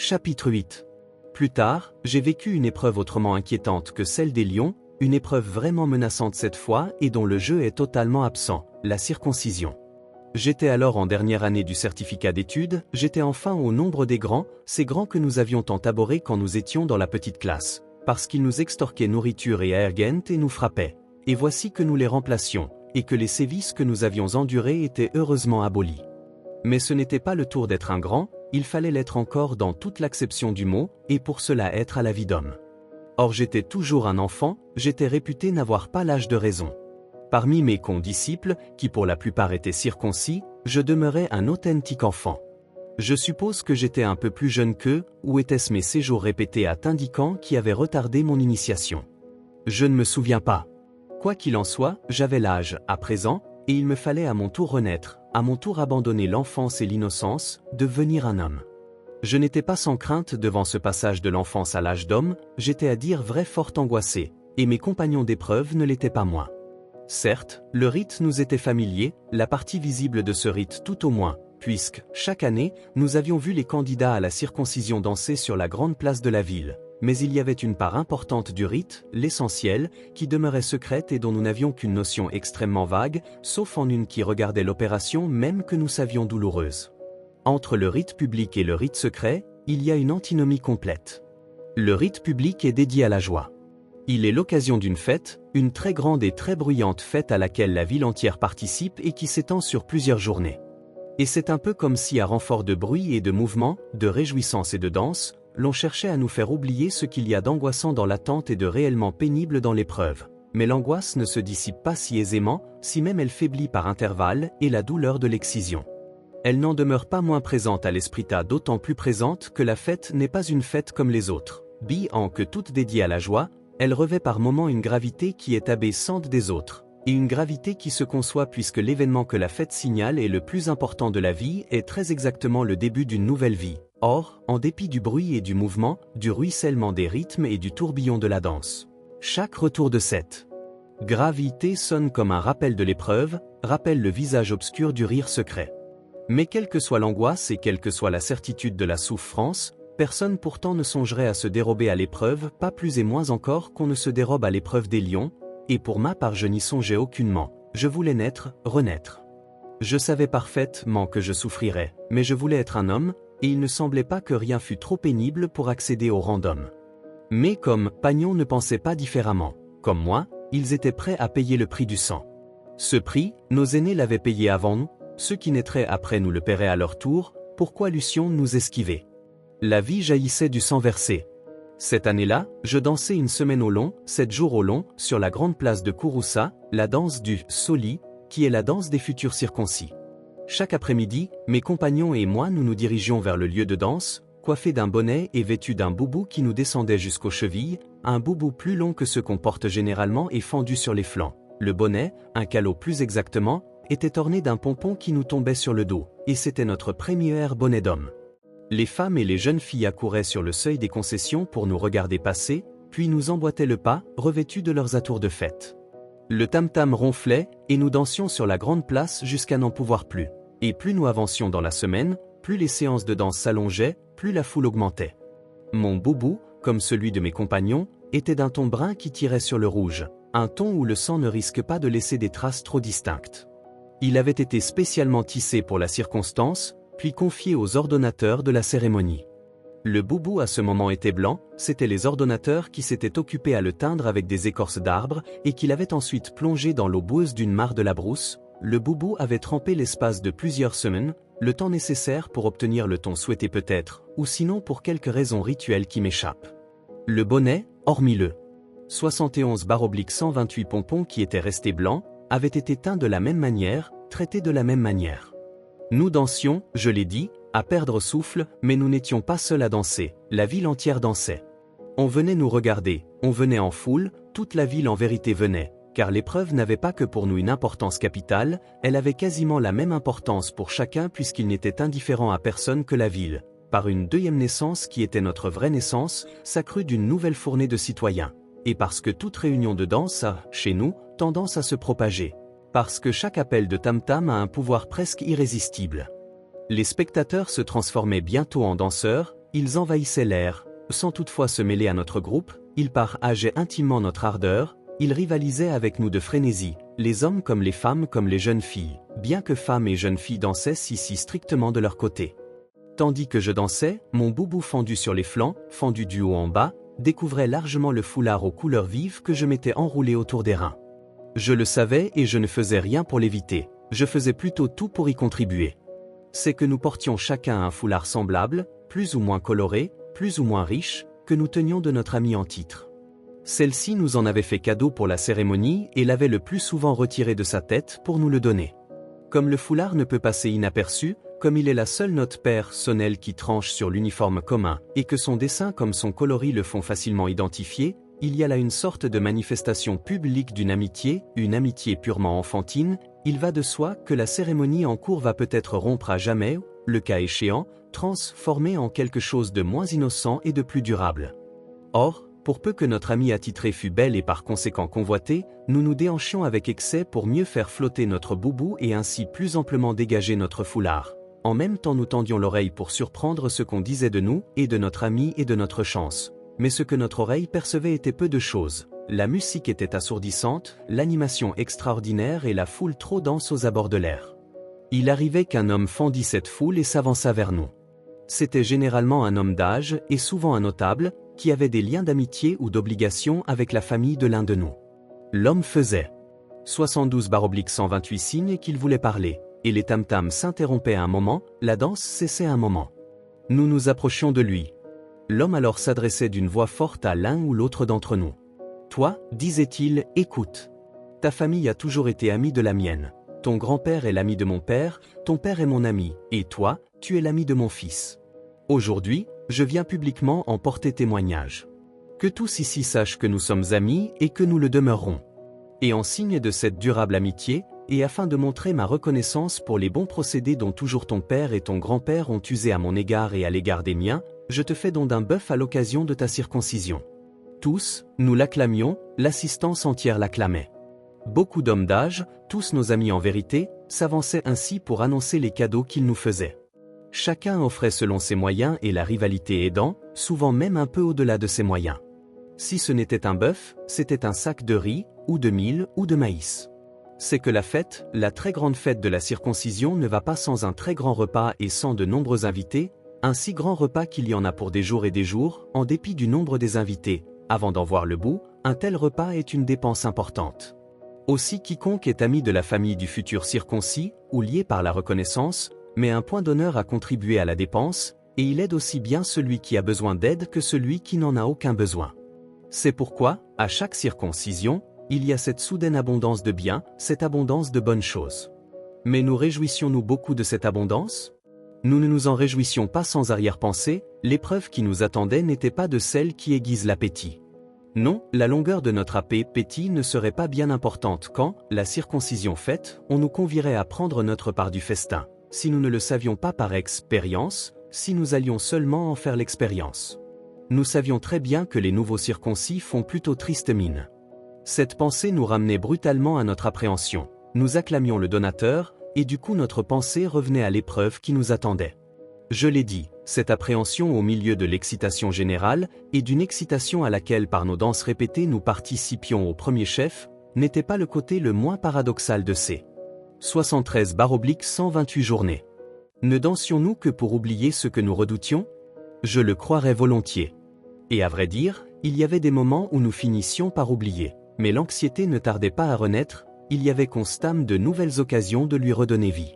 Chapitre 8. Plus tard, j'ai vécu une épreuve autrement inquiétante que celle des lions, une épreuve vraiment menaçante cette fois et dont le jeu est totalement absent, la circoncision. J'étais alors en dernière année du certificat d'études, j'étais enfin au nombre des grands, ces grands que nous avions tant abhorrés quand nous étions dans la petite classe, parce qu'ils nous extorquaient nourriture et aergent et nous frappaient. Et voici que nous les remplacions, et que les sévices que nous avions endurés étaient heureusement abolis. Mais ce n'était pas le tour d'être un grand, il fallait l'être encore dans toute l'acception du mot, et pour cela être à la vie d'homme. Or j'étais toujours un enfant, j'étais réputé n'avoir pas l'âge de raison. Parmi mes condisciples, qui pour la plupart étaient circoncis, je demeurais un authentique enfant. Je suppose que j'étais un peu plus jeune qu'eux, ou étaient-ce mes séjours répétés à Tindican qui avaient retardé mon initiation? Je ne me souviens pas. Quoi qu'il en soit, j'avais l'âge, à présent, et il me fallait à mon tour renaître, à mon tour abandonner l'enfance et l'innocence, devenir un homme. Je n'étais pas sans crainte devant ce passage de l'enfance à l'âge d'homme, j'étais à dire vrai fort angoissé, et mes compagnons d'épreuve ne l'étaient pas moins. Certes, le rite nous était familier, la partie visible de ce rite tout au moins, puisque, chaque année, nous avions vu les candidats à la circoncision danser sur la grande place de la ville. Mais il y avait une part importante du rite, l'essentiel, qui demeurait secrète et dont nous n'avions qu'une notion extrêmement vague, sauf en une qui regardait l'opération même que nous savions douloureuse. Entre le rite public et le rite secret, il y a une antinomie complète. Le rite public est dédié à la joie. Il est l'occasion d'une fête, une très grande et très bruyante fête à laquelle la ville entière participe et qui s'étend sur plusieurs journées. Et c'est un peu comme si à renfort de bruit et de mouvement, de réjouissance et de danse, l'on cherchait à nous faire oublier ce qu'il y a d'angoissant dans l'attente et de réellement pénible dans l'épreuve. Mais l'angoisse ne se dissipe pas si aisément, si même elle faiblit par intervalles, et la douleur de l'excision. Elle n'en demeure pas moins présente à l'esprit-tas, d'autant plus présente que la fête n'est pas une fête comme les autres. En que toute dédiée à la joie, elle revêt par moments une gravité qui est abaissante des autres, et une gravité qui se conçoit puisque l'événement que la fête signale est le plus important de la vie est très exactement le début d'une nouvelle vie. Or, en dépit du bruit et du mouvement, du ruissellement des rythmes et du tourbillon de la danse, chaque retour de cette gravité sonne comme un rappel de l'épreuve, rappelle le visage obscur du rire secret. Mais quelle que soit l'angoisse et quelle que soit la certitude de la souffrance, personne pourtant ne songerait à se dérober à l'épreuve, pas plus et moins encore qu'on ne se dérobe à l'épreuve des lions, et pour ma part je n'y songeais aucunement, je voulais naître, renaître. Je savais parfaitement que je souffrirais, mais je voulais être un homme, et il ne semblait pas que rien fût trop pénible pour accéder au rang d'homme. Mais comme Pagnon ne pensait pas différemment, comme moi, ils étaient prêts à payer le prix du sang. Ce prix, nos aînés l'avaient payé avant nous, ceux qui naîtraient après nous le paieraient à leur tour, pourquoi lussions nous esquiver? La vie jaillissait du sang versé. Cette année-là, je dansais une semaine au long, 7 jours au long, sur la grande place de Kouroussa, la danse du Soli, qui est la danse des futurs circoncis. Chaque après-midi, mes compagnons et moi nous dirigions vers le lieu de danse, coiffés d'un bonnet et vêtus d'un boubou qui nous descendait jusqu'aux chevilles, un boubou plus long que ceux qu'on porte généralement et fendu sur les flancs. Le bonnet, un calot plus exactement, était orné d'un pompon qui nous tombait sur le dos, et c'était notre premier bonnet d'homme. Les femmes et les jeunes filles accouraient sur le seuil des concessions pour nous regarder passer, puis nous emboîtaient le pas, revêtus de leurs atours de fête. Le tam-tam ronflait, et nous dansions sur la grande place jusqu'à n'en pouvoir plus. Et plus nous avancions dans la semaine, plus les séances de danse s'allongeaient, plus la foule augmentait. Mon boubou, comme celui de mes compagnons, était d'un ton brun qui tirait sur le rouge, un ton où le sang ne risque pas de laisser des traces trop distinctes. Il avait été spécialement tissé pour la circonstance, puis confié aux ordonnateurs de la cérémonie. Le boubou à ce moment était blanc, c'étaient les ordonnateurs qui s'étaient occupés à le teindre avec des écorces d'arbres et qui l'avaient ensuite plongé dans l'eau boueuse d'une mare de la brousse. Le boubou avait trempé l'espace de plusieurs semaines, le temps nécessaire pour obtenir le ton souhaité peut-être, ou sinon pour quelque raison rituelle qui m'échappe. Le bonnet, hormis le 71/128 pompon qui était resté blanc, avait été teint de la même manière, traité de la même manière. Nous dansions, je l'ai dit, à perdre souffle, mais nous n'étions pas seuls à danser, la ville entière dansait. On venait nous regarder, on venait en foule, toute la ville en vérité venait, car l'épreuve n'avait pas que pour nous une importance capitale, elle avait quasiment la même importance pour chacun puisqu'il n'était indifférent à personne que la ville, par une deuxième naissance qui était notre vraie naissance, s'accrut d'une nouvelle fournée de citoyens. Et parce que toute réunion de danse a, chez nous, tendance à se propager. Parce que chaque appel de tam-tam a un pouvoir presque irrésistible. Les spectateurs se transformaient bientôt en danseurs, ils envahissaient l'air, sans toutefois se mêler à notre groupe, ils partageaient intimement notre ardeur, ils rivalisaient avec nous de frénésie, les hommes comme les femmes comme les jeunes filles, bien que femmes et jeunes filles dansaient si strictement de leur côté. Tandis que je dansais, mon boubou fendu sur les flancs, fendu du haut en bas, découvrait largement le foulard aux couleurs vives que je m'étais enroulé autour des reins. Je le savais et je ne faisais rien pour l'éviter, je faisais plutôt tout pour y contribuer. C'est que nous portions chacun un foulard semblable, plus ou moins coloré, plus ou moins riche, que nous tenions de notre amie en titre. Celle-ci nous en avait fait cadeau pour la cérémonie et l'avait le plus souvent retiré de sa tête pour nous le donner. Comme le foulard ne peut passer inaperçu, comme il est la seule note personnelle qui tranche sur l'uniforme commun, et que son dessin comme son coloris le font facilement identifier, il y a là une sorte de manifestation publique d'une amitié, une amitié purement enfantine, il va de soi que la cérémonie en cours va peut-être rompre à jamais, le cas échéant, transformer en quelque chose de moins innocent et de plus durable. Or, pour peu que notre amie attitrée fût belle et par conséquent convoitée, nous nous déhanchions avec excès pour mieux faire flotter notre boubou et ainsi plus amplement dégager notre foulard. En même temps nous tendions l'oreille pour surprendre ce qu'on disait de nous, et de notre amie et de notre chance. Mais ce que notre oreille percevait était peu de choses. La musique était assourdissante, l'animation extraordinaire et la foule trop dense aux abords de l'air. Il arrivait qu'un homme fendit cette foule et s'avança vers nous. C'était généralement un homme d'âge, et souvent un notable, qui avait des liens d'amitié ou d'obligation avec la famille de l'un de nous. L'homme faisait 72/128 signes qu'il voulait parler, et les tam-tams s'interrompaient un moment, la danse cessait un moment. Nous nous approchions de lui. L'homme alors s'adressait d'une voix forte à l'un ou l'autre d'entre nous. « Toi, disait-il, écoute. Ta famille a toujours été amie de la mienne. Ton grand-père est l'ami de mon père, ton père est mon ami, et toi, tu es l'ami de mon fils. Aujourd'hui, je viens publiquement en porter témoignage. Que tous ici sachent que nous sommes amis et que nous le demeurerons. Et en signe de cette durable amitié, et afin de montrer ma reconnaissance pour les bons procédés dont toujours ton père et ton grand-père ont usé à mon égard et à l'égard des miens, je te fais don d'un bœuf à l'occasion de ta circoncision. » Tous, nous l'acclamions, l'assistance entière l'acclamait. Beaucoup d'hommes d'âge, tous nos amis en vérité, s'avançaient ainsi pour annoncer les cadeaux qu'ils nous faisaient. Chacun offrait selon ses moyens et la rivalité aidant, souvent même un peu au-delà de ses moyens. Si ce n'était un bœuf, c'était un sac de riz, ou de mil, ou de maïs. C'est que la fête, la très grande fête de la circoncision ne va pas sans un très grand repas et sans de nombreux invités, un si grand repas qu'il y en a pour des jours et des jours, en dépit du nombre des invités. Avant d'en voir le bout, un tel repas est une dépense importante. Aussi quiconque est ami de la famille du futur circoncis, ou lié par la reconnaissance, met un point d'honneur à contribuer à la dépense, et il aide aussi bien celui qui a besoin d'aide que celui qui n'en a aucun besoin. C'est pourquoi, à chaque circoncision, il y a cette soudaine abondance de biens, cette abondance de bonnes choses. Mais nous réjouissions-nous beaucoup de cette abondance ? Nous ne nous en réjouissions pas sans arrière-pensée, l'épreuve qui nous attendait n'était pas de celle qui aiguise l'appétit. Non, la longueur de notre appétit ne serait pas bien importante quand, la circoncision faite, on nous convierait à prendre notre part du festin, si nous ne le savions pas par expérience, si nous allions seulement en faire l'expérience. Nous savions très bien que les nouveaux circoncis font plutôt triste mine. Cette pensée nous ramenait brutalement à notre appréhension. Nous acclamions le donateur, et du coup notre pensée revenait à l'épreuve qui nous attendait. Je l'ai dit, cette appréhension au milieu de l'excitation générale, et d'une excitation à laquelle par nos danses répétées nous participions au premier chef, n'était pas le côté le moins paradoxal de ces 73/128 journées. Ne dansions-nous que pour oublier ce que nous redoutions ? Je le croirais volontiers. Et à vrai dire, il y avait des moments où nous finissions par oublier, mais l'anxiété ne tardait pas à renaître, il y avait constamment de nouvelles occasions de lui redonner vie.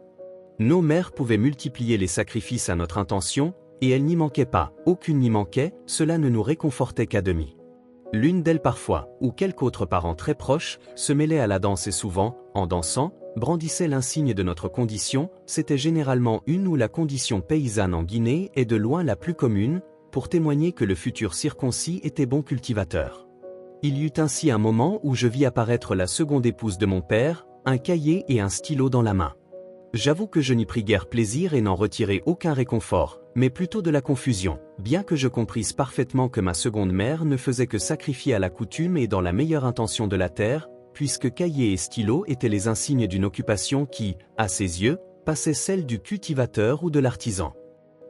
Nos mères pouvaient multiplier les sacrifices à notre intention, et elles n'y manquaient pas, aucune n'y manquait, cela ne nous réconfortait qu'à demi. L'une d'elles parfois, ou quelque autre parent très proche, se mêlait à la danse et souvent, en dansant, brandissait l'insigne de notre condition, c'était généralement une ou la condition paysanne en Guinée est de loin la plus commune, pour témoigner que le futur circoncis était bon cultivateur. Il y eut ainsi un moment où je vis apparaître la seconde épouse de mon père, un cahier et un stylo dans la main. J'avoue que je n'y pris guère plaisir et n'en retirai aucun réconfort, mais plutôt de la confusion, bien que je comprisse parfaitement que ma seconde mère ne faisait que sacrifier à la coutume et dans la meilleure intention de la terre, puisque cahier et stylo étaient les insignes d'une occupation qui, à ses yeux, passait celle du cultivateur ou de l'artisan.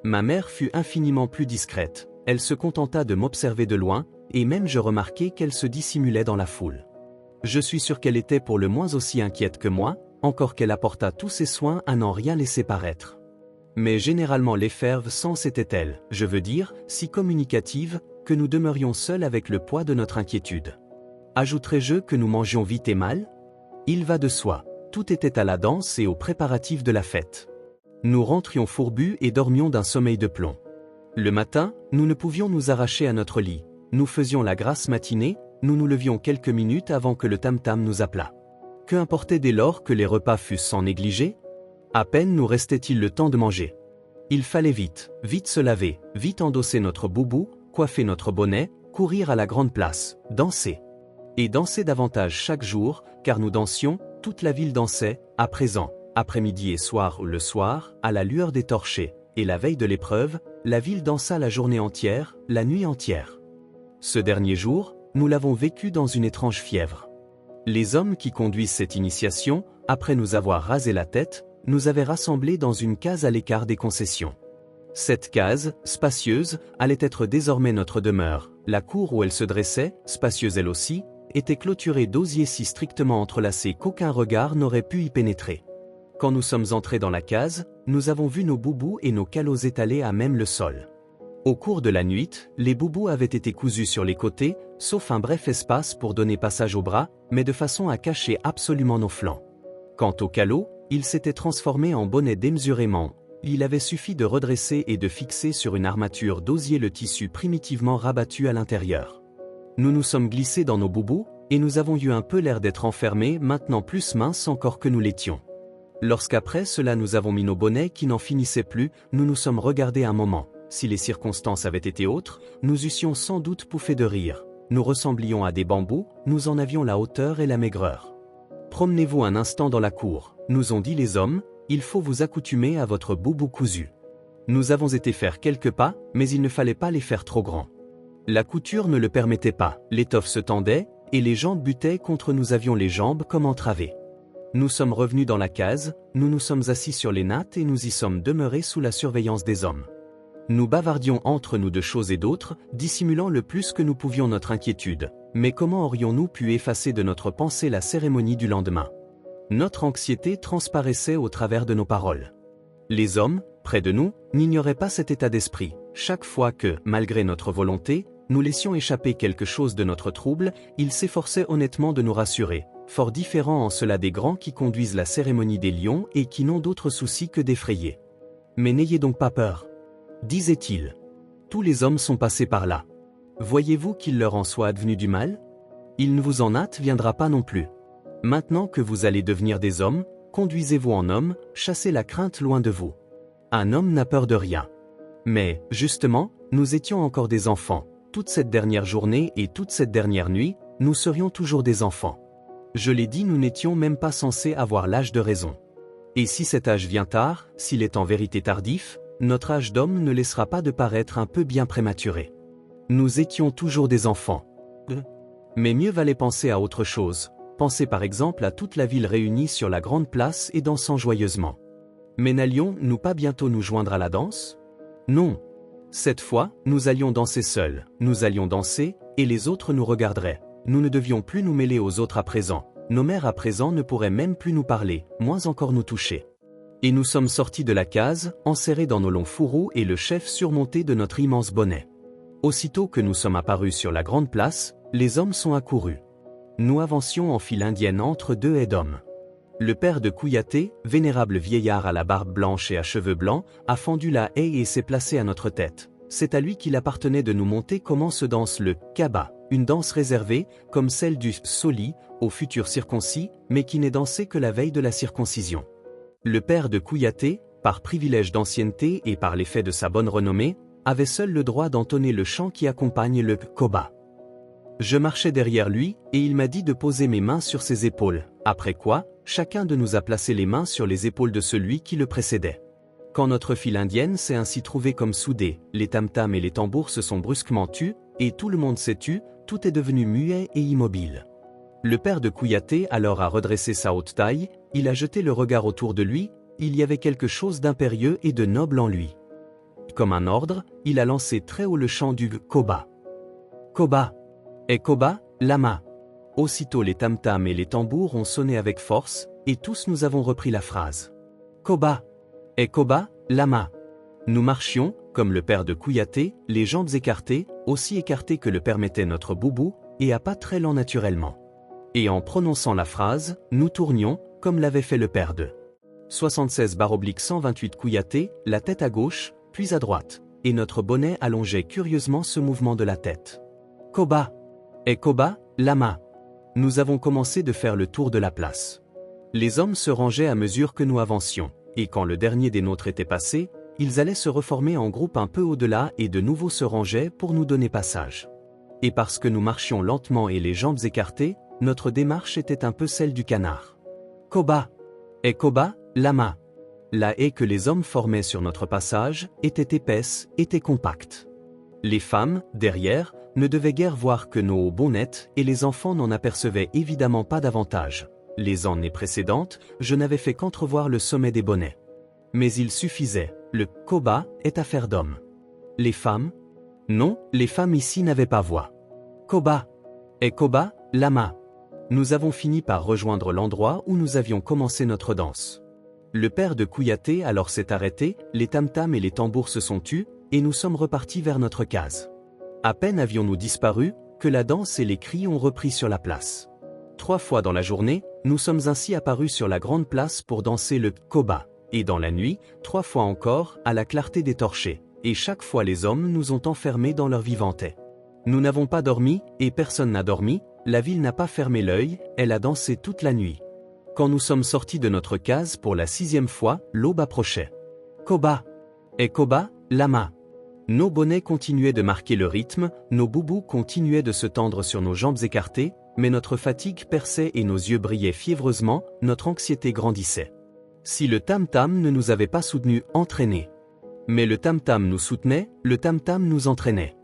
Ma mère fut infiniment plus discrète, elle se contenta de m'observer de loin, et même je remarquai qu'elle se dissimulait dans la foule. Je suis sûr qu'elle était pour le moins aussi inquiète que moi, encore qu'elle apporta tous ses soins à n'en rien laisser paraître. Mais généralement l'effervescence était-elle, je veux dire, si communicative, que nous demeurions seuls avec le poids de notre inquiétude. Ajouterai-je que nous mangions vite et mal? Il va de soi, tout était à la danse et aux préparatifs de la fête. Nous rentrions fourbus et dormions d'un sommeil de plomb. Le matin, nous ne pouvions nous arracher à notre lit, nous faisions la grasse matinée, nous nous levions quelques minutes avant que le tam-tam nous appelât. Que importait dès lors que les repas fussent sans négliger? À peine nous restait-il le temps de manger. Il fallait vite, vite se laver, vite endosser notre boubou, coiffer notre bonnet, courir à la grande place, danser. Et danser davantage chaque jour, car nous dansions, toute la ville dansait, à présent, après-midi et soir ou le soir, à la lueur des torchers, et la veille de l'épreuve, la ville dansa la journée entière, la nuit entière. Ce dernier jour, nous l'avons vécu dans une étrange fièvre. Les hommes qui conduisent cette initiation, après nous avoir rasé la tête, nous avaient rassemblés dans une case à l'écart des concessions. Cette case, spacieuse, allait être désormais notre demeure. La cour où elle se dressait, spacieuse elle aussi, était clôturée d'osiers si strictement entrelacés qu'aucun regard n'aurait pu y pénétrer. Quand nous sommes entrés dans la case, nous avons vu nos boubous et nos calots étalés à même le sol. Au cours de la nuit, les boubous avaient été cousus sur les côtés, sauf un bref espace pour donner passage aux bras, mais de façon à cacher absolument nos flancs. Quant au calot, il s'était transformé en bonnet démesurément. Il avait suffi de redresser et de fixer sur une armature d'osier le tissu primitivement rabattu à l'intérieur. Nous nous sommes glissés dans nos boubous, et nous avons eu un peu l'air d'être enfermés, maintenant plus minces encore que nous l'étions. Lorsqu'après cela nous avons mis nos bonnets qui n'en finissaient plus, nous nous sommes regardés un moment. Si les circonstances avaient été autres, nous eussions sans doute pouffé de rire. Nous ressemblions à des bambous, nous en avions la hauteur et la maigreur. Promenez-vous un instant dans la cour, nous ont dit les hommes, il faut vous accoutumer à votre boubou cousu. Nous avons été faire quelques pas, mais il ne fallait pas les faire trop grands. La couture ne le permettait pas, l'étoffe se tendait, et les jambes butaient contre nous avions les jambes comme entravées. Nous sommes revenus dans la case, nous nous sommes assis sur les nattes et nous y sommes demeurés sous la surveillance des hommes. Nous bavardions entre nous de choses et d'autres, dissimulant le plus que nous pouvions notre inquiétude. Mais comment aurions-nous pu effacer de notre pensée la cérémonie du lendemain? Notre anxiété transparaissait au travers de nos paroles. Les hommes, près de nous, n'ignoraient pas cet état d'esprit. Chaque fois que, malgré notre volonté, nous laissions échapper quelque chose de notre trouble, ils s'efforçaient honnêtement de nous rassurer, fort différents en cela des grands qui conduisent la cérémonie des lions et qui n'ont d'autre souci que d'effrayer. Mais n'ayez donc pas peur, disait-il. Tous les hommes sont passés par là. Voyez-vous qu'il leur en soit advenu du mal? Il ne vous en adviendra pas non plus. Maintenant que vous allez devenir des hommes, conduisez-vous en homme, chassez la crainte loin de vous. Un homme n'a peur de rien. Mais, justement, nous étions encore des enfants. Toute cette dernière journée et toute cette dernière nuit, nous serions toujours des enfants. Je l'ai dit, nous n'étions même pas censés avoir l'âge de raison. Et si cet âge vient tard, s'il est en vérité tardif, notre âge d'homme ne laissera pas de paraître un peu bien prématuré. Nous étions toujours des enfants. Mais mieux valait penser à autre chose. Pensez par exemple à toute la ville réunie sur la grande place et dansant joyeusement. Mais n'allions-nous pas bientôt nous joindre à la danse? Non. Cette fois, nous allions danser seuls, nous allions danser, et les autres nous regarderaient. Nous ne devions plus nous mêler aux autres à présent. Nos mères à présent ne pourraient même plus nous parler, moins encore nous toucher. Et nous sommes sortis de la case, enserrés dans nos longs fourreaux et le chef surmonté de notre immense bonnet. Aussitôt que nous sommes apparus sur la grande place, les hommes sont accourus. Nous avancions en file indienne entre deux haies d'hommes. Le père de Kouyaté, vénérable vieillard à la barbe blanche et à cheveux blancs, a fendu la haie et s'est placé à notre tête. C'est à lui qu'il appartenait de nous montrer comment se danse le kaba, une danse réservée, comme celle du soli, aux futurs circoncis, mais qui n'est dansée que la veille de la circoncision. Le père de Kouyaté, par privilège d'ancienneté et par l'effet de sa bonne renommée, avait seul le droit d'entonner le chant qui accompagne le koba. Je marchais derrière lui, et il m'a dit de poser mes mains sur ses épaules, après quoi, chacun de nous a placé les mains sur les épaules de celui qui le précédait. Quand notre file indienne s'est ainsi trouvée comme soudée, les tam-tams et les tambours se sont brusquement tus, et tout le monde s'est tu, tout est devenu muet et immobile. Le père de Kouyaté alors a redressé sa haute taille, il a jeté le regard autour de lui, il y avait quelque chose d'impérieux et de noble en lui. Comme un ordre, il a lancé très haut le chant du Koba. Koba. Et Koba, lama. Aussitôt les tam-tams et les tambours ont sonné avec force, et tous nous avons repris la phrase. Koba. Et Koba, lama. Nous marchions, comme le père de Kouyaté, les jambes écartées, aussi écartées que le permettait notre boubou, et à pas très lents naturellement. Et en prononçant la phrase, nous tournions, comme l'avait fait le père de 76/128 Kouyaté, la tête à gauche, puis à droite, et notre bonnet allongeait curieusement ce mouvement de la tête. Koba. Et Koba, lama. Nous avons commencé de faire le tour de la place. Les hommes se rangeaient à mesure que nous avancions, et quand le dernier des nôtres était passé, ils allaient se reformer en groupe un peu au-delà et de nouveau se rangeaient pour nous donner passage. Et parce que nous marchions lentement et les jambes écartées, notre démarche était un peu celle du canard. Koba. Et Koba, lama. La haie que les hommes formaient sur notre passage était épaisse, était compacte. Les femmes, derrière, ne devaient guère voir que nos bonnettes et les enfants n'en apercevaient évidemment pas davantage. Les années précédentes, je n'avais fait qu'entrevoir le sommet des bonnets. Mais il suffisait, le Koba est affaire d'hommes. Les femmes? Non, les femmes ici n'avaient pas voix. Koba. Et Koba, lama. Nous avons fini par rejoindre l'endroit où nous avions commencé notre danse. Le père de Kouyaté alors s'est arrêté, les tam-tams et les tambours se sont tus, et nous sommes repartis vers notre case. À peine avions-nous disparu, que la danse et les cris ont repris sur la place. 3 fois dans la journée, nous sommes ainsi apparus sur la grande place pour danser le Koba, et dans la nuit, 3 fois encore, à la clarté des torchers, et chaque fois les hommes nous ont enfermés dans leur vivantais. Nous n'avons pas dormi, et personne n'a dormi, la ville n'a pas fermé l'œil, elle a dansé toute la nuit. Quand nous sommes sortis de notre case pour la 6e fois, l'aube approchait. Koba. Et Koba, lama. Nos bonnets continuaient de marquer le rythme, nos boubous continuaient de se tendre sur nos jambes écartées, mais notre fatigue perçait et nos yeux brillaient fiévreusement, notre anxiété grandissait. Si le tam-tam ne nous avait pas soutenus, entraînés. Mais le tam-tam nous soutenait, le tam-tam nous entraînait.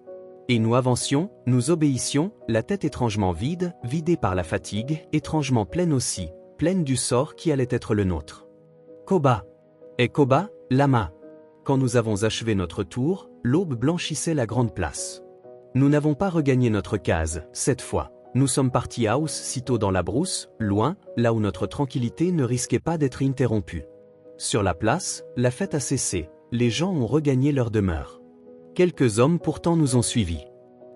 Et nous avancions, nous obéissions, la tête étrangement vide, vidée par la fatigue, étrangement pleine aussi, pleine du sort qui allait être le nôtre. Koba. Et Koba, lama. Quand nous avons achevé notre tour, l'aube blanchissait la grande place. Nous n'avons pas regagné notre case, cette fois. Nous sommes partis house sitôt dans la brousse, loin, là où notre tranquillité ne risquait pas d'être interrompue. Sur la place, la fête a cessé, les gens ont regagné leur demeure. Quelques hommes pourtant nous ont suivis.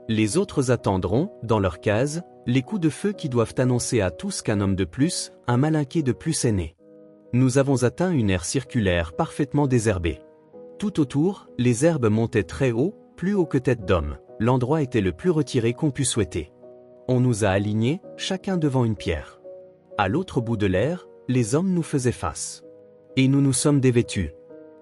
Les autres attendront, dans leur case, les coups de feu qui doivent annoncer à tous qu'un homme de plus, un malinqué de plus est né. Nous avons atteint une aire circulaire parfaitement désherbée. Tout autour, les herbes montaient très haut, plus haut que tête d'homme. L'endroit était le plus retiré qu'on pût souhaiter. On nous a alignés, chacun devant une pierre. À l'autre bout de l'aire, les hommes nous faisaient face. Et nous nous sommes dévêtus.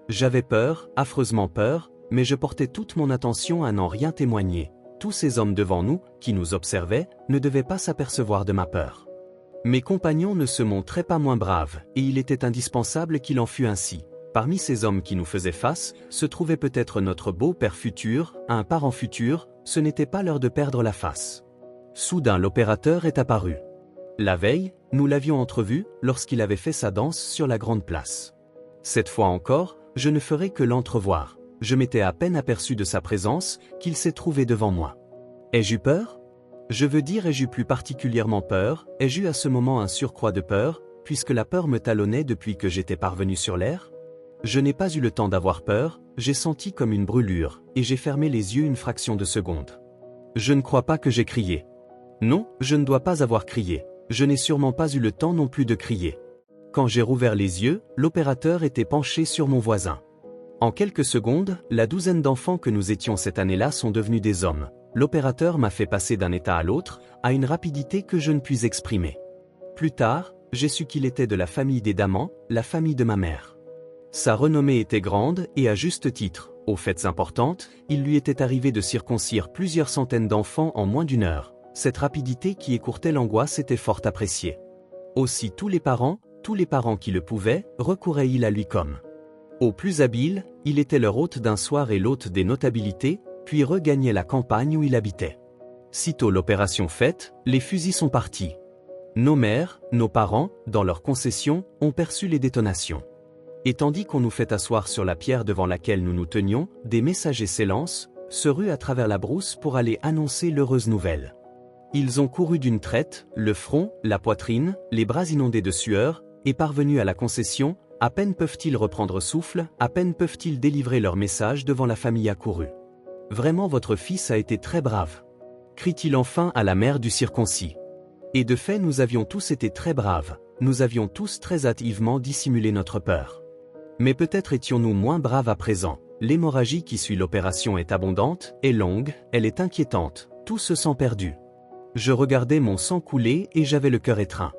J'avais peur, affreusement peur, mais je portais toute mon attention à n'en rien témoigner. Tous ces hommes devant nous, qui nous observaient, ne devaient pas s'apercevoir de ma peur. Mes compagnons ne se montraient pas moins braves, et il était indispensable qu'il en fût ainsi. Parmi ces hommes qui nous faisaient face, se trouvait peut-être notre beau-père futur, un parent futur, ce n'était pas l'heure de perdre la face. Soudain l'opérateur est apparu. La veille, nous l'avions entrevu, lorsqu'il avait fait sa danse sur la grande place. Cette fois encore, je ne ferai que l'entrevoir. Je m'étais à peine aperçu de sa présence, qu'il s'est trouvé devant moi. Ai-je eu peur? Je veux dire, ai-je eu plus particulièrement peur, ai-je eu à ce moment un surcroît de peur, puisque la peur me talonnait depuis que j'étais parvenu sur l'air? Je n'ai pas eu le temps d'avoir peur, j'ai senti comme une brûlure, et j'ai fermé les yeux une fraction de seconde. Je ne crois pas que j'ai crié. Non, je ne dois pas avoir crié. Je n'ai sûrement pas eu le temps non plus de crier. Quand j'ai rouvert les yeux, l'opérateur était penché sur mon voisin. En quelques secondes, la douzaine d'enfants que nous étions cette année-là sont devenus des hommes. L'opérateur m'a fait passer d'un état à l'autre, à une rapidité que je ne puis exprimer. Plus tard, j'ai su qu'il était de la famille des Damans, la famille de ma mère. Sa renommée était grande et à juste titre. Aux fêtes importantes, il lui était arrivé de circoncire plusieurs centaines d'enfants en moins d'1 heure. Cette rapidité qui écourtait l'angoisse était fort appréciée. Aussi tous les parents qui le pouvaient, recouraient-ils à lui comme. Au plus habile, il était leur hôte d'un soir et l'hôte des notabilités, puis regagnait la campagne où il habitait. Sitôt l'opération faite, les fusils sont partis. Nos mères, nos parents, dans leurs concessions, ont perçu les détonations. Et tandis qu'on nous fait asseoir sur la pierre devant laquelle nous nous tenions, des messagers s'élancent, se ruent à travers la brousse pour aller annoncer l'heureuse nouvelle. Ils ont couru d'une traite, le front, la poitrine, les bras inondés de sueur, et parvenus à la concession, à peine peuvent-ils reprendre souffle, à peine peuvent-ils délivrer leur message devant la famille accourue. Vraiment votre fils a été très brave. Crie-t-il enfin à la mère du circoncis. Et de fait nous avions tous été très braves, nous avions tous très hâtivement dissimulé notre peur. Mais peut-être étions-nous moins braves à présent. L'hémorragie qui suit l'opération est abondante, est longue, elle est inquiétante, tout se sent perdu. Je regardais mon sang couler et j'avais le cœur étreint.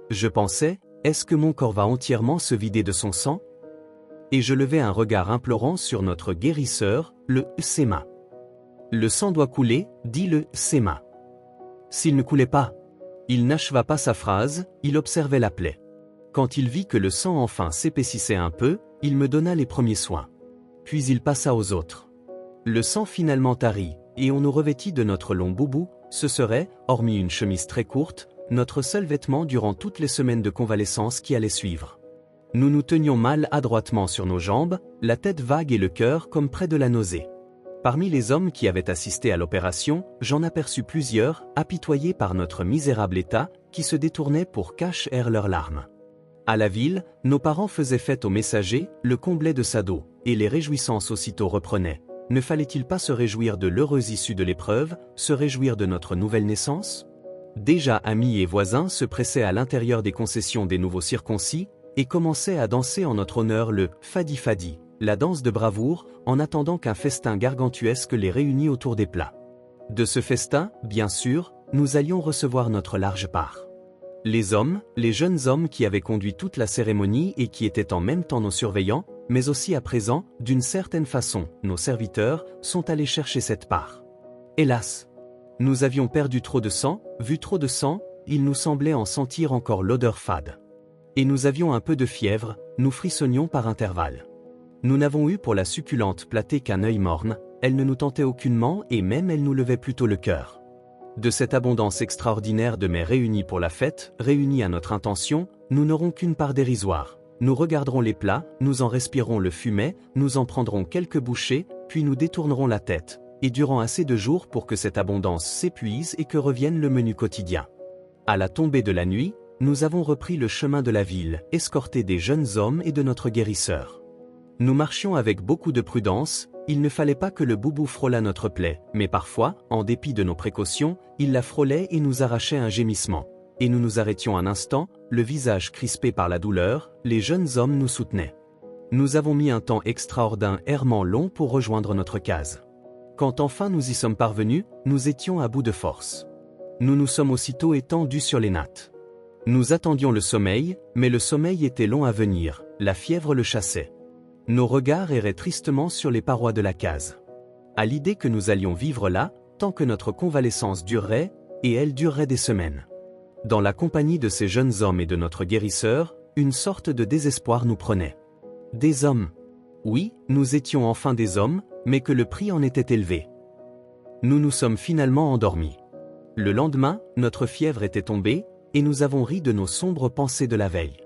Je pensais, est-ce que mon corps va entièrement se vider de son sang? Et je levai un regard implorant sur notre guérisseur, le Séma. Le sang doit couler, dit le Séma. S'il ne coulait pas. Il n'acheva pas sa phrase, il observait la plaie. Quand il vit que le sang enfin s'épaississait un peu, il me donna les premiers soins. Puis il passa aux autres. Le sang finalement tarit, et on nous revêtit de notre long boubou, ce serait, hormis une chemise très courte, notre seul vêtement durant toutes les semaines de convalescence qui allaient suivre. Nous nous tenions mal adroitement sur nos jambes, la tête vague et le cœur comme près de la nausée. Parmi les hommes qui avaient assisté à l'opération, j'en aperçus plusieurs, apitoyés par notre misérable état, qui se détournaient pour cacher leurs larmes. À la ville, nos parents faisaient fête aux messagers, le comblaient de sadots, et les réjouissances aussitôt reprenaient. Ne fallait-il pas se réjouir de l'heureuse issue de l'épreuve, se réjouir de notre nouvelle naissance? Déjà amis et voisins se pressaient à l'intérieur des concessions des nouveaux circoncis, et commençaient à danser en notre honneur le « fadi-fadi », la danse de bravoure, en attendant qu'un festin gargantuesque les réunît autour des plats. De ce festin, bien sûr, nous allions recevoir notre large part. Les hommes, les jeunes hommes qui avaient conduit toute la cérémonie et qui étaient en même temps nos surveillants, mais aussi à présent, d'une certaine façon, nos serviteurs, sont allés chercher cette part. Hélas! Nous avions perdu trop de sang, vu trop de sang, il nous semblait en sentir encore l'odeur fade. Et nous avions un peu de fièvre, nous frissonnions par intervalles. Nous n'avons eu pour la succulente platée qu'un œil morne, elle ne nous tentait aucunement et même elle nous levait plutôt le cœur. De cette abondance extraordinaire de mets réunis pour la fête, réunis à notre intention, nous n'aurons qu'une part dérisoire. Nous regarderons les plats, nous en respirerons le fumet, nous en prendrons quelques bouchées, puis nous détournerons la tête, et durant assez de jours pour que cette abondance s'épuise et que revienne le menu quotidien. À la tombée de la nuit, nous avons repris le chemin de la ville, escortés des jeunes hommes et de notre guérisseur. Nous marchions avec beaucoup de prudence, il ne fallait pas que le boubou frôlât notre plaie, mais parfois, en dépit de nos précautions, il la frôlait et nous arrachait un gémissement. Et nous nous arrêtions un instant, le visage crispé par la douleur, les jeunes hommes nous soutenaient. Nous avons mis un temps extraordinairement long pour rejoindre notre case. Quand enfin nous y sommes parvenus, nous étions à bout de force. Nous nous sommes aussitôt étendus sur les nattes. Nous attendions le sommeil, mais le sommeil était long à venir, la fièvre le chassait. Nos regards erraient tristement sur les parois de la case. À l'idée que nous allions vivre là, tant que notre convalescence durerait, et elle durerait des semaines. Dans la compagnie de ces jeunes hommes et de notre guérisseur, une sorte de désespoir nous prenait. Des hommes. Oui, nous étions enfin des hommes, mais que le prix en était élevé. Nous nous sommes finalement endormis. Le lendemain, notre fièvre était tombée, et nous avons ri de nos sombres pensées de la veille.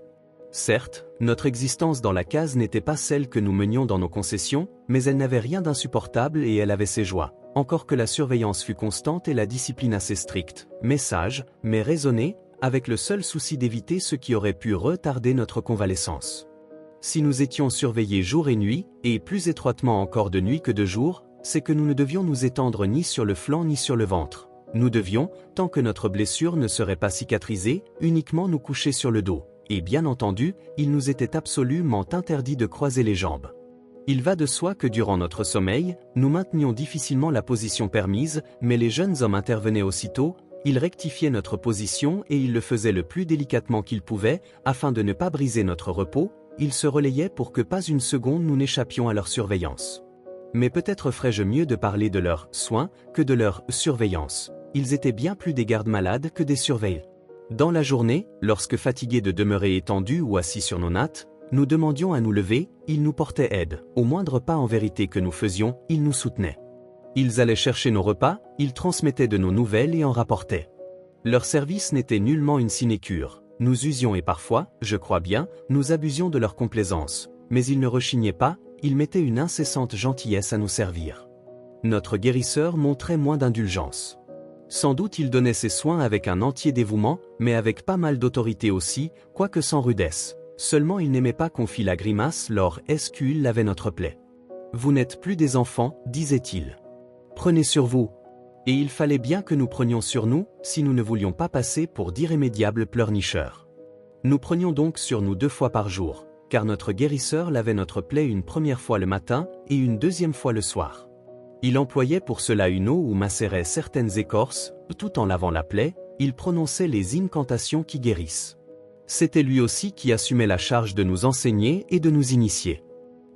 Certes, notre existence dans la case n'était pas celle que nous menions dans nos concessions, mais elle n'avait rien d'insupportable et elle avait ses joies, encore que la surveillance fût constante et la discipline assez stricte, mais sage, mais raisonnée, avec le seul souci d'éviter ce qui aurait pu retarder notre convalescence. Si nous étions surveillés jour et nuit, et plus étroitement encore de nuit que de jour, c'est que nous ne devions nous étendre ni sur le flanc ni sur le ventre. Nous devions, tant que notre blessure ne serait pas cicatrisée, uniquement nous coucher sur le dos. Et bien entendu, il nous était absolument interdit de croiser les jambes. Il va de soi que durant notre sommeil, nous maintenions difficilement la position permise, mais les jeunes hommes intervenaient aussitôt, ils rectifiaient notre position et ils le faisaient le plus délicatement qu'ils pouvaient, afin de ne pas briser notre repos, ils se relayaient pour que pas une seconde nous n'échappions à leur surveillance. Mais peut-être ferais-je mieux de parler de leurs soins que de leur surveillance. Ils étaient bien plus des gardes-malades que des surveillants. Dans la journée, lorsque fatigués de demeurer étendus ou assis sur nos nattes, nous demandions à nous lever, ils nous portaient aide. Au moindre pas en vérité que nous faisions, ils nous soutenaient. Ils allaient chercher nos repas, ils transmettaient de nos nouvelles et en rapportaient. Leur service n'était nullement une sinécure. Nous usions et parfois, je crois bien, nous abusions de leur complaisance. mais il ne rechignait pas, il mettait une incessante gentillesse à nous servir. Notre guérisseur montrait moins d'indulgence. Sans doute il donnait ses soins avec un entier dévouement, mais avec pas mal d'autorité aussi, quoique sans rudesse. Seulement il n'aimait pas qu'on fît la grimace lorsqu'il lavait notre plaie. « Vous n'êtes plus des enfants, disait-il. Prenez sur vous. » Et il fallait bien que nous prenions sur nous, si nous ne voulions pas passer pour d'irrémédiables pleurnicheurs. Nous prenions donc sur nous 2 fois par jour, car notre guérisseur lavait notre plaie une première fois le matin et une deuxième fois le soir. Il employait pour cela une eau où macéraient certaines écorces, tout en lavant la plaie, il prononçait les incantations qui guérissent. C'était lui aussi qui assumait la charge de nous enseigner et de nous initier.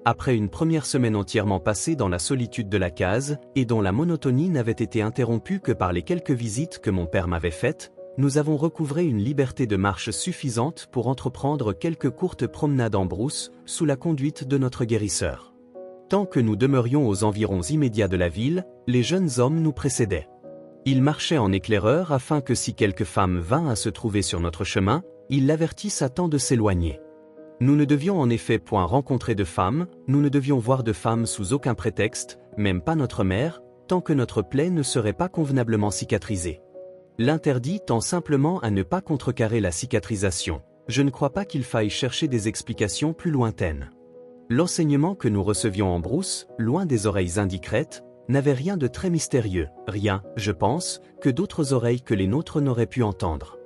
Après une première semaine entièrement passée dans la solitude de la case, et dont la monotonie n'avait été interrompue que par les quelques visites que mon père m'avait faites, nous avons recouvré une liberté de marche suffisante pour entreprendre quelques courtes promenades en brousse, sous la conduite de notre guérisseur. Tant que nous demeurions aux environs immédiats de la ville, les jeunes hommes nous précédaient. Ils marchaient en éclaireur afin que si quelque femme vint à se trouver sur notre chemin, ils l'avertissent à temps de s'éloigner. Nous ne devions en effet point rencontrer de femmes, nous ne devions voir de femmes sous aucun prétexte, même pas notre mère, tant que notre plaie ne serait pas convenablement cicatrisée. L'interdit tend simplement à ne pas contrecarrer la cicatrisation. Je ne crois pas qu'il faille chercher des explications plus lointaines. L'enseignement que nous recevions en brousse, loin des oreilles indiscrètes, n'avait rien de très mystérieux, rien, je pense, que d'autres oreilles que les nôtres n'auraient pu entendre.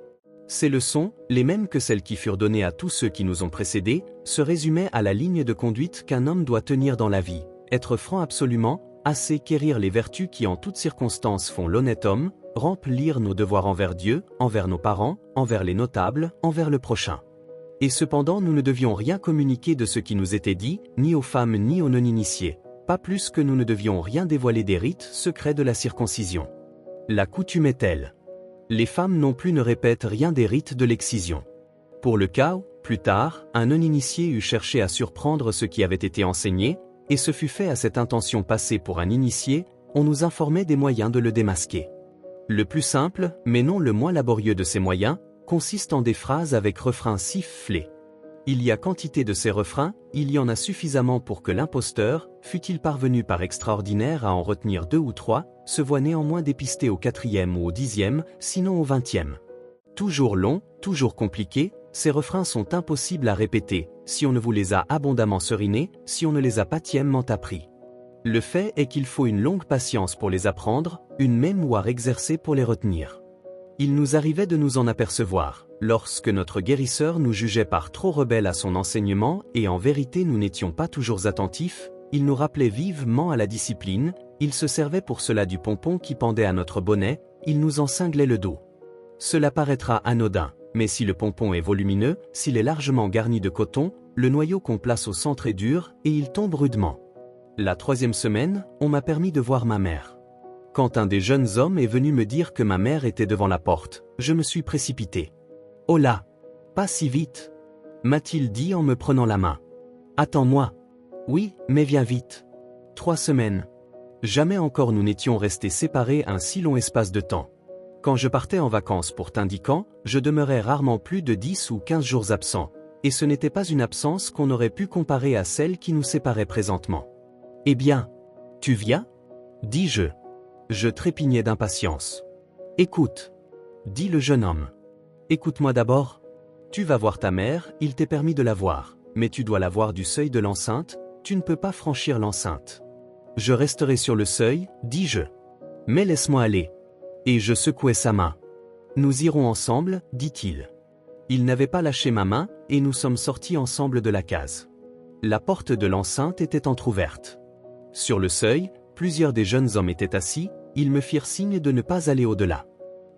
Ces leçons, les mêmes que celles qui furent données à tous ceux qui nous ont précédés, se résumaient à la ligne de conduite qu'un homme doit tenir dans la vie, être franc absolument, assez quérir les vertus qui en toutes circonstances font l'honnête homme, remplir nos devoirs envers Dieu, envers nos parents, envers les notables, envers le prochain. Et cependant nous ne devions rien communiquer de ce qui nous était dit, ni aux femmes ni aux non-initiés, pas plus que nous ne devions rien dévoiler des rites secrets de la circoncision. La coutume est telle. Les femmes non plus ne répètent rien des rites de l'excision. Pour le cas où, plus tard, un non-initié eût cherché à surprendre ce qui avait été enseigné, et ce fut fait à cette intention passée pour un initié, on nous informait des moyens de le démasquer. Le plus simple, mais non le moins laborieux de ces moyens, consiste en des phrases avec refrains sifflés. Il y a quantité de ces refrains, il y en a suffisamment pour que l'imposteur, fût-il parvenu par extraordinaire à en retenir 2 ou 3, se voit néanmoins dépisté au 4e ou au 10e, sinon au 20e. Toujours longs, toujours compliqués, ces refrains sont impossibles à répéter, si on ne vous les a abondamment serinés, si on ne les a patiemment appris. Le fait est qu'il faut une longue patience pour les apprendre, une mémoire exercée pour les retenir. Il nous arrivait de nous en apercevoir, lorsque notre guérisseur nous jugeait par trop rebelles à son enseignement et en vérité nous n'étions pas toujours attentifs, il nous rappelait vivement à la discipline, il se servait pour cela du pompon qui pendait à notre bonnet, il nous en cinglait le dos. Cela paraîtra anodin, mais si le pompon est volumineux, s'il est largement garni de coton, le noyau qu'on place au centre est dur et il tombe rudement. La 3e semaine, on m'a permis de voir ma mère. Quand un des jeunes hommes est venu me dire que ma mère était devant la porte, je me suis précipité. « Oh là! Pas si vite !» m'a-t-il dit en me prenant la main. « Attends-moi. »« Oui, mais viens vite. » 3 semaines. Jamais encore nous n'étions restés séparés un si long espace de temps. Quand je partais en vacances pour Tindican, je demeurais rarement plus de 10 ou 15 jours absent, et ce n'était pas une absence qu'on aurait pu comparer à celle qui nous séparait présentement. « Eh bien, tu viens ?» dis-je. Je trépignais d'impatience. « Écoute, » dit le jeune homme. « Écoute-moi d'abord. Tu vas voir ta mère, il t'est permis de la voir, mais tu dois la voir du seuil de l'enceinte, tu ne peux pas franchir l'enceinte. »« Je resterai sur le seuil, dis-je. Mais laisse-moi aller. » Et je secouai sa main. « Nous irons ensemble, dit-il. » Il n'avait pas lâché ma main, et nous sommes sortis ensemble de la case. La porte de l'enceinte était entr'ouverte. Sur le seuil, plusieurs des jeunes hommes étaient assis, ils me firent signe de ne pas aller au-delà.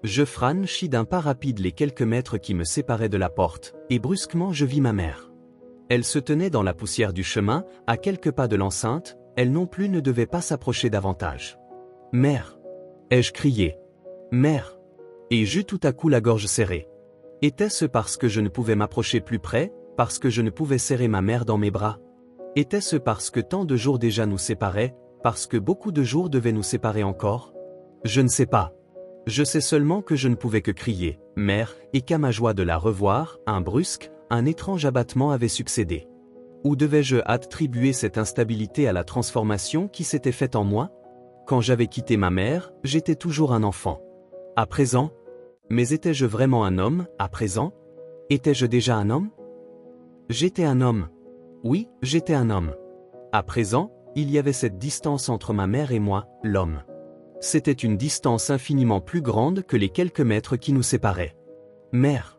Je franchis d'un pas rapide les quelques mètres qui me séparaient de la porte, et brusquement je vis ma mère. Elle se tenait dans la poussière du chemin, à quelques pas de l'enceinte, elle non plus ne devait pas s'approcher davantage. « Mère !» ai-je crié. « Mère !» Et j'eus tout à coup la gorge serrée. Était-ce parce que je ne pouvais m'approcher plus près, parce que je ne pouvais serrer ma mère dans mes bras? Était-ce parce que tant de jours déjà nous séparaient, parce que beaucoup de jours devaient nous séparer encore? Je ne sais pas. Je sais seulement que je ne pouvais que crier « Mère » et qu'à ma joie de la revoir, un étrange abattement avait succédé. Ou devais-je attribuer cette instabilité à la transformation qui s'était faite en moi? Quand j'avais quitté ma mère, j'étais toujours un enfant. À présent? Mais étais-je vraiment un homme, à présent? Étais-je déjà un homme? J'étais un homme. Oui, j'étais un homme. À présent, il y avait cette distance entre ma mère et moi, l'homme. C'était une distance infiniment plus grande que les quelques mètres qui nous séparaient. Mère!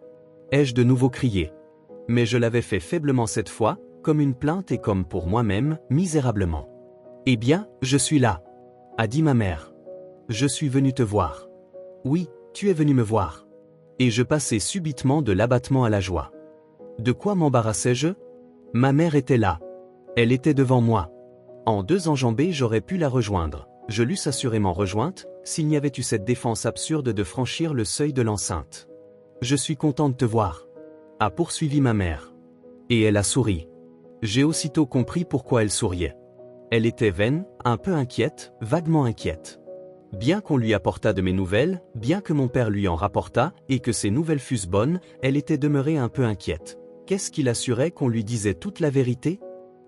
Ai-je de nouveau crié? Mais je l'avais fait faiblement cette fois, comme une plainte et comme pour moi-même, misérablement. Eh bien, je suis là, a dit ma mère. Je suis venu te voir. Oui, tu es venu me voir. Et je passai subitement de l'abattement à la joie. De quoi m'embarrassais-je? Ma mère était là. Elle était devant moi. En 2 enjambées, j'aurais pu la rejoindre. Je l'eusse assurément rejointe, s'il n'y avait eu cette défense absurde de franchir le seuil de l'enceinte. Je suis content de te voir, a poursuivi ma mère. Et elle a souri. J'ai aussitôt compris pourquoi elle souriait. Elle était vaine, un peu inquiète, vaguement inquiète. Bien qu'on lui apportât de mes nouvelles, bien que mon père lui en rapportât, et que ces nouvelles fussent bonnes, elle était demeurée un peu inquiète. Qu'est-ce qui l'assurait qu'on lui disait toute la vérité?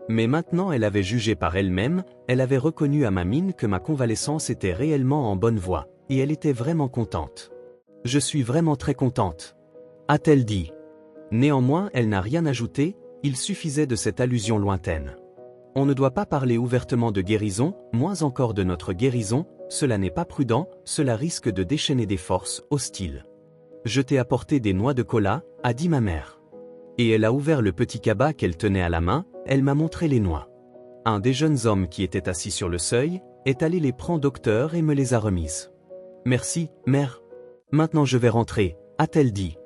Mais maintenant elle avait jugé par elle-même, elle avait reconnu à ma mine que ma convalescence était réellement en bonne voie, et elle était vraiment contente. Je suis vraiment très contente, a-t-elle dit. Néanmoins, elle n'a rien ajouté, il suffisait de cette allusion lointaine. On ne doit pas parler ouvertement de guérison, moins encore de notre guérison, cela n'est pas prudent, cela risque de déchaîner des forces hostiles. Je t'ai apporté des noix de cola, a dit ma mère. Et elle a ouvert le petit cabas qu'elle tenait à la main, elle m'a montré les noix. Un des jeunes hommes qui était assis sur le seuil, est allé les prendre docteur et me les a remises. Merci, mère. Maintenant je vais rentrer, a-t-elle dit.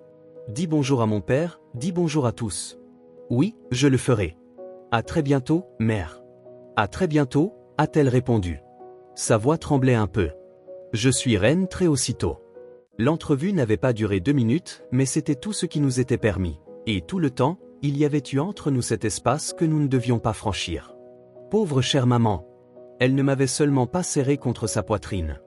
Dis bonjour à mon père, dis bonjour à tous. Oui, je le ferai. À très bientôt, mère. À très bientôt, a-t-elle répondu. Sa voix tremblait un peu. Je suis reine très aussitôt. L'entrevue n'avait pas duré 2 minutes, mais c'était tout ce qui nous était permis. Et tout le temps, il y avait eu entre nous cet espace que nous ne devions pas franchir. Pauvre chère maman. Elle ne m'avait seulement pas serré contre sa poitrine.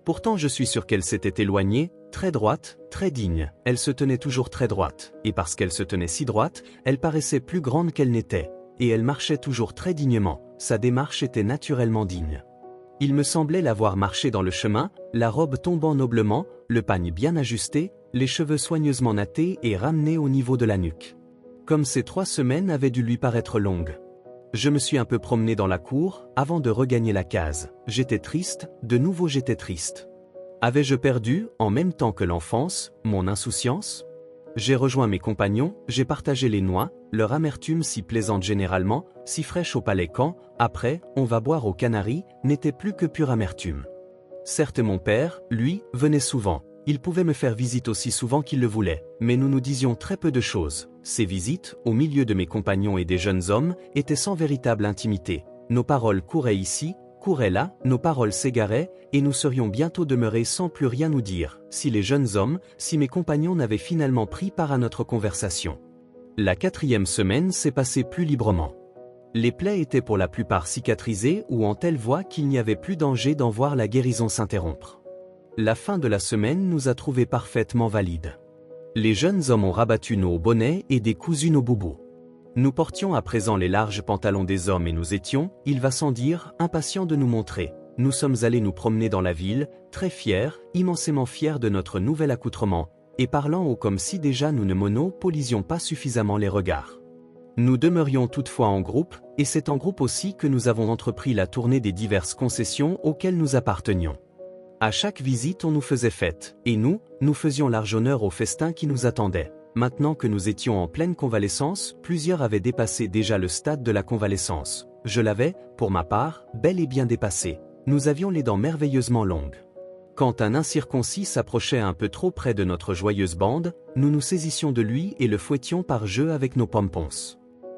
Pourtant je suis sûr qu'elle s'était éloignée, très droite, très digne, elle se tenait toujours très droite, et parce qu'elle se tenait si droite, elle paraissait plus grande qu'elle n'était, et elle marchait toujours très dignement, sa démarche était naturellement digne. Il me semblait la voir marcher dans le chemin, la robe tombant noblement, le pagne bien ajusté, les cheveux soigneusement nattés et ramenés au niveau de la nuque. Comme ces 3 semaines avaient dû lui paraître longues. Je me suis un peu promené dans la cour, avant de regagner la case. J'étais triste, de nouveau j'étais triste. Avais-je perdu, en même temps que l'enfance, mon insouciance? J'ai rejoint mes compagnons, j'ai partagé les noix, leur amertume si plaisante généralement, si fraîche au palais quand, après, on va boire aux Canaries, n'était plus que pure amertume. Certes mon père, lui, venait souvent. Il pouvait me faire visite aussi souvent qu'il le voulait, mais nous nous disions très peu de choses. Ces visites, au milieu de mes compagnons et des jeunes hommes, étaient sans véritable intimité. Nos paroles couraient ici, couraient là, nos paroles s'égaraient, et nous serions bientôt demeurés sans plus rien nous dire, si les jeunes hommes, si mes compagnons n'avaient finalement pris part à notre conversation. La 4e semaine s'est passée plus librement. Les plaies étaient pour la plupart cicatrisées ou en telle voie qu'il n'y avait plus danger d'en voir la guérison s'interrompre. La fin de la semaine nous a trouvés parfaitement valides. Les jeunes hommes ont rabattu nos bonnets et décousu nos boubous. Nous portions à présent les larges pantalons des hommes et nous étions, il va sans dire, impatients de nous montrer. Nous sommes allés nous promener dans la ville, très fiers, immensément fiers de notre nouvel accoutrement, et parlant haut comme si déjà nous ne monopolisions pas suffisamment les regards. Nous demeurions toutefois en groupe, et c'est en groupe aussi que nous avons entrepris la tournée des diverses concessions auxquelles nous appartenions. À chaque visite on nous faisait fête, et nous faisions large honneur au festin qui nous attendait. Maintenant que nous étions en pleine convalescence, plusieurs avaient dépassé déjà le stade de la convalescence. Je l'avais, pour ma part, bel et bien dépassé. Nous avions les dents merveilleusement longues. Quand un incirconcis s'approchait un peu trop près de notre joyeuse bande, nous nous saisissions de lui et le fouettions par jeu avec nos pompons.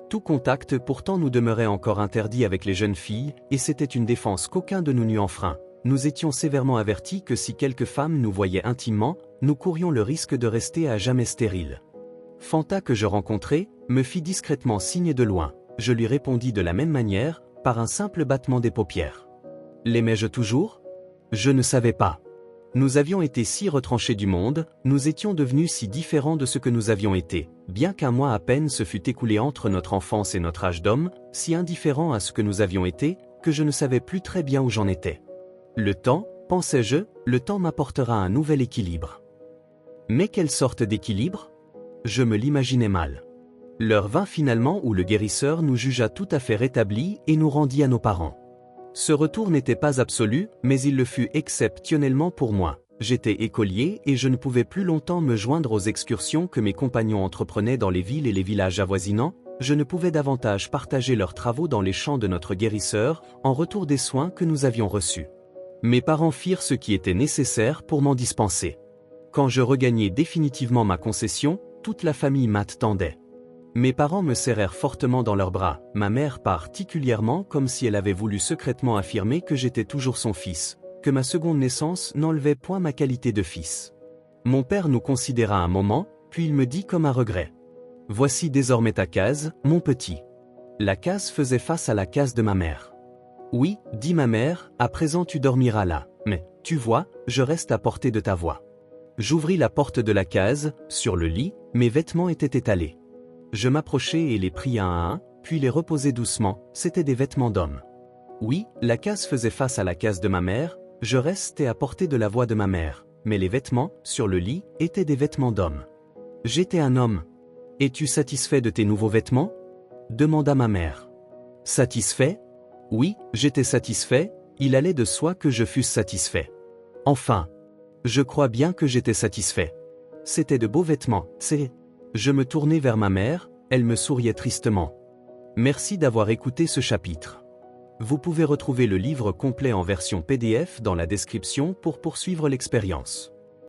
Tout contact pourtant nous demeurait encore interdit avec les jeunes filles, et c'était une défense qu'aucun de nous n'eût enfreint. Nous étions sévèrement avertis que si quelques femmes nous voyaient intimement, nous courions le risque de rester à jamais stériles. Fanta que je rencontrai, me fit discrètement signe de loin. Je lui répondis de la même manière, par un simple battement des paupières. L'aimais-je toujours? Je ne savais pas. Nous avions été si retranchés du monde, nous étions devenus si différents de ce que nous avions été, bien qu'un mois à peine se fût écoulé entre notre enfance et notre âge d'homme, si indifférents à ce que nous avions été, que je ne savais plus très bien où j'en étais. Le temps, pensais-je, le temps m'apportera un nouvel équilibre. Mais quelle sorte d'équilibre? Je me l'imaginais mal. L'heure vint finalement où le guérisseur nous jugea tout à fait rétablis et nous rendit à nos parents. Ce retour n'était pas absolu, mais il le fut exceptionnellement pour moi. J'étais écolier et je ne pouvais plus longtemps me joindre aux excursions que mes compagnons entreprenaient dans les villes et les villages avoisinants, je ne pouvais davantage partager leurs travaux dans les champs de notre guérisseur, en retour des soins que nous avions reçus. Mes parents firent ce qui était nécessaire pour m'en dispenser. Quand je regagnai définitivement ma concession, toute la famille m'attendait. Mes parents me serrèrent fortement dans leurs bras, ma mère particulièrement comme si elle avait voulu secrètement affirmer que j'étais toujours son fils, que ma seconde naissance n'enlevait point ma qualité de fils. Mon père nous considéra un moment, puis il me dit comme un regret. « Voici désormais ta case, mon petit. » La case faisait face à la case de ma mère. « Oui, dit ma mère, à présent tu dormiras là, mais, tu vois, je reste à portée de ta voix. » J'ouvris la porte de la case, sur le lit, mes vêtements étaient étalés. Je m'approchai et les pris un à un, puis les reposai doucement, c'étaient des vêtements d'homme. Oui, la case faisait face à la case de ma mère, je restais à portée de la voix de ma mère, mais les vêtements, sur le lit, étaient des vêtements d'homme. J'étais un homme. « Es-tu satisfait de tes nouveaux vêtements ?» demanda ma mère. « Satisfait ? Oui, j'étais satisfait, il allait de soi que je fusse satisfait. Enfin, je crois bien que j'étais satisfait. C'étaient de beaux vêtements, c'est... » Je me tournai vers ma mère, elle me souriait tristement. Merci d'avoir écouté ce chapitre. Vous pouvez retrouver le livre complet en version PDF dans la description pour poursuivre l'expérience.